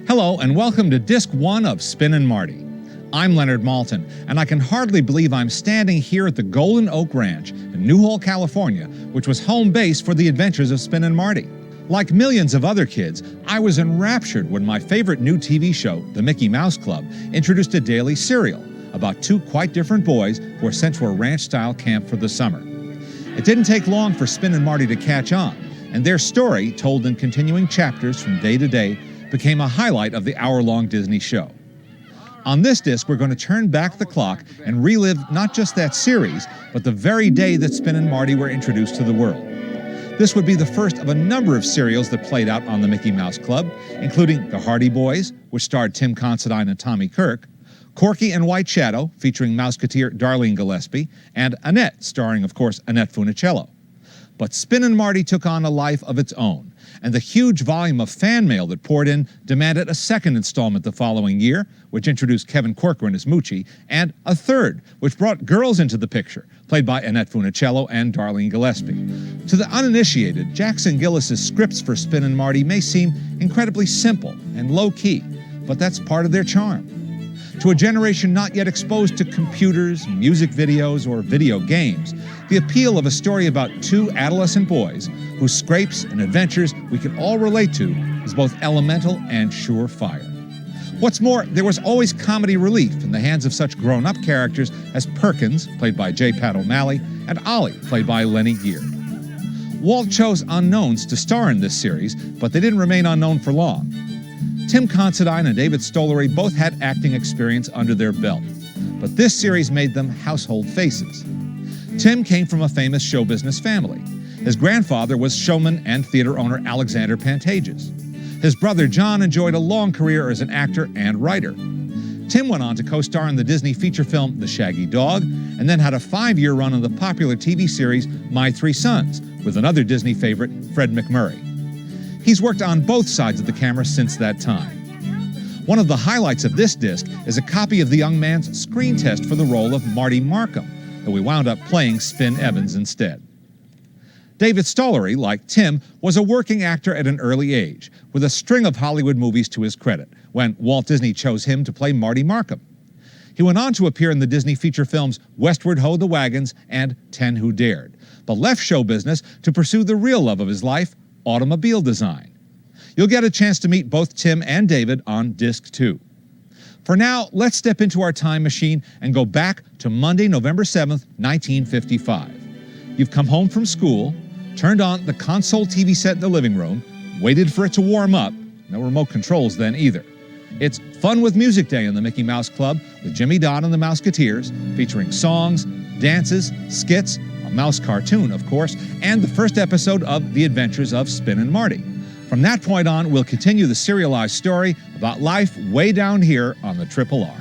Hello and welcome to Disc 1 of Spin Marty. I'm Leonard Maltin, and I can hardly believe I'm standing here at the Golden Oak Ranch in Newhall, California, which was home base for the Adventures of Spin Marty. Like millions of other kids, I was enraptured when my favorite new TV show, The Mickey Mouse Club, introduced a daily serial about two quite different boys who were sent to a ranch-style camp for the summer. It didn't take long for Spin Marty to catch on, and their story, told in continuing chapters from day to day, became a highlight of the hour-long Disney show. On this disc, we're going to turn back the clock and relive not just that series, but the very day that Spin and Marty were introduced to the world. This would be the first of a number of serials that played out on the Mickey Mouse Club, including The Hardy Boys, which starred Tim Considine and Tommy Kirk, Corky and White Shadow, featuring Mouseketeer Darlene Gillespie, and Annette, starring, of course, Annette Funicello. But Spin and Marty took on a life of its own, and the huge volume of fan mail that poured in demanded a second installment the following year, which introduced Kevin Corcoran as Moochie, and a third, which brought girls into the picture, played by Annette Funicello and Darlene Gillespie. To the uninitiated, Jackson Gillis's scripts for Spin and Marty may seem incredibly simple and low-key, but that's part of their charm. To a generation not yet exposed to computers, music videos, or video games, the appeal of a story about two adolescent boys whose scrapes and adventures we can all relate to is both elemental and surefire. What's more, there was always comedy relief in the hands of such grown-up characters as Perkins, played by J. Pat O'Malley, and Ollie, played by Lenny Geer. Walt chose unknowns to star in this series, but they didn't remain unknown for long. Tim Considine and David Stollery both had acting experience under their belt, but this series made them household faces. Tim came from a famous show business family. His grandfather was showman and theater owner Alexander Pantages. His brother John enjoyed a long career as an actor and writer. Tim went on to co-star in the Disney feature film The Shaggy Dog, and then had a 5-year run on the popular TV series My Three Sons, with another Disney favorite, Fred MacMurray. He's worked on both sides of the camera since that time. One of the highlights of this disc is a copy of the young man's screen test for the role of Marty Markham, though we wound up playing Spin Evans instead. David Stollery, like Tim, was a working actor at an early age, with a string of Hollywood movies to his credit, when Walt Disney chose him to play Marty Markham. He went on to appear in the Disney feature films Westward Ho the Wagons and 10 Who Dared, but left show business to pursue the real love of his life, automobile design. You'll get a chance to meet both Tim and David on Disc 2. For now, let's step into our time machine and go back to Monday, November 7th, 1955. You've come home from school, turned on the console TV set in the living room, waited for it to warm up, no remote controls then either. It's Fun with Music Day in the Mickey Mouse Club with Jimmy Don and the Mouseketeers, featuring songs, dances, skits, a mouse cartoon, of course, and the first episode of The Adventures of Spin and Marty. From that point on, we'll continue the serialized story about life way down here on the Triple R.